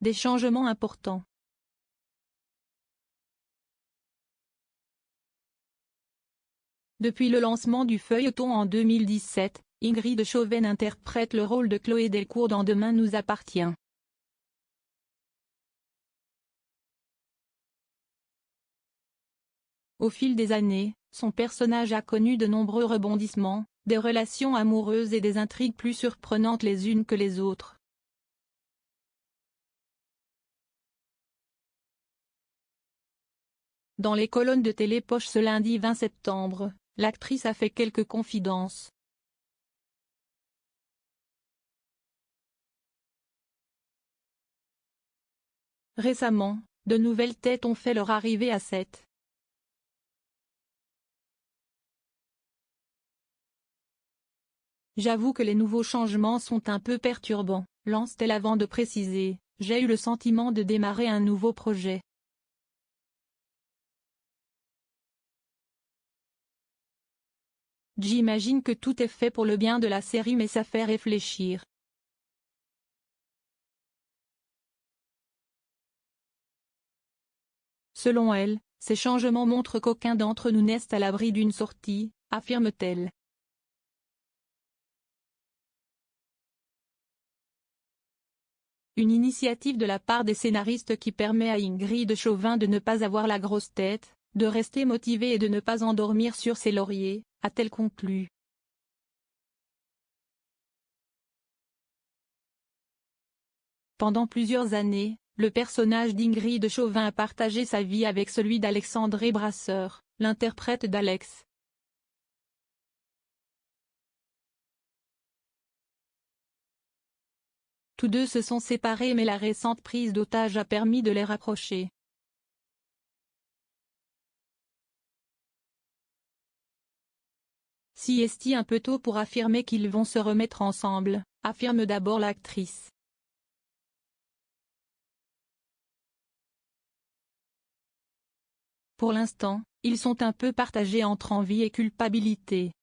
des changements importants. Depuis le lancement du feuilleton en 2017, Ingrid Chauvin interprète le rôle de Chloé Delcourt dans Demain nous appartient. Au fil des années, son personnage a connu de nombreux rebondissements, des relations amoureuses et des intrigues plus surprenantes les unes que les autres. Dans les colonnes de Télépoche ce lundi 20 septembre, l'actrice a fait quelques confidences. Récemment, de nouvelles têtes ont fait leur arrivée à Sète. J'avoue que les nouveaux changements sont un peu perturbants, lance-t-elle avant de préciser, j'ai eu le sentiment de démarrer un nouveau projet. J'imagine que tout est fait pour le bien de la série mais ça fait réfléchir. Selon elle, ces changements montrent qu'aucun d'entre nous n'est à l'abri d'une sortie, affirme-t-elle. Une initiative de la part des scénaristes qui permet à Ingrid Chauvin de ne pas avoir la grosse tête, de rester motivée et de ne pas endormir sur ses lauriers, a-t-elle conclu. Pendant plusieurs années, le personnage d'Ingrid Chauvin a partagé sa vie avec celui d'Alexandre Brasseur, l'interprète d'Alex. Tous deux se sont séparés mais la récente prise d'otage a permis de les rapprocher. Si est-il un peu tôt pour affirmer qu'ils vont se remettre ensemble, affirme d'abord l'actrice. Pour l'instant, ils sont un peu partagés entre envie et culpabilité.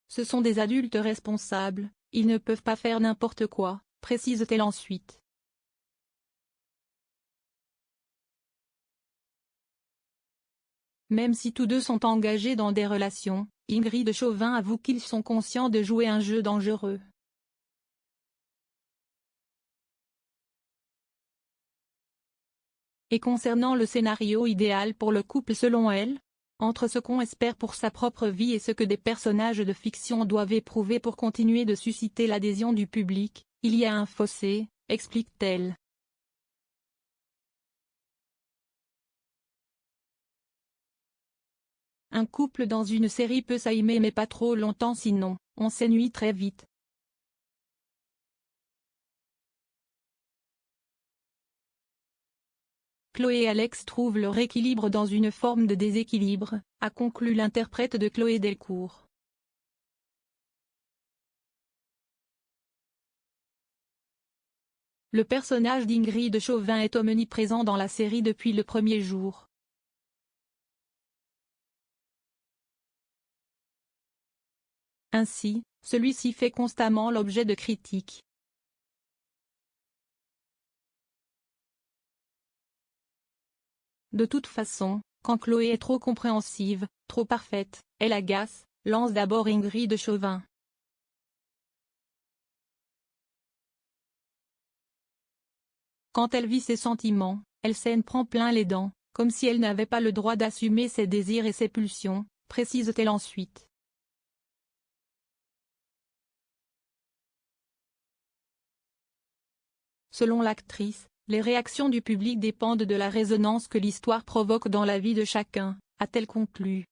Ce sont des adultes responsables, ils ne peuvent pas faire n'importe quoi, précise-t-elle ensuite. Même si tous deux sont engagés dans des relations, Ingrid Chauvin avoue qu'ils sont conscients de jouer un jeu dangereux. Et concernant le scénario idéal pour le couple selon elle, entre ce qu'on espère pour sa propre vie et ce que des personnages de fiction doivent éprouver pour continuer de susciter l'adhésion du public, il y a un fossé, explique-t-elle. Un couple dans une série peut s'aimer mais pas trop longtemps sinon, on s'ennuie très vite. Chloé et Alex trouvent leur équilibre dans une forme de déséquilibre, a conclu l'interprète de Chloé Delcourt. Le personnage d'Ingrid Chauvin est omniprésent dans la série depuis le premier jour. Ainsi, celui-ci fait constamment l'objet de critiques. De toute façon, quand Chloé est trop compréhensive, trop parfaite, elle agace, lance d'abord Ingrid Chauvin. Quand elle vit ses sentiments, elle s'en prend plein les dents, comme si elle n'avait pas le droit d'assumer ses désirs et ses pulsions, précise-t-elle ensuite. Selon l'actrice, les réactions du public dépendent de la résonance que l'histoire provoque dans la vie de chacun, a-t-elle conclu.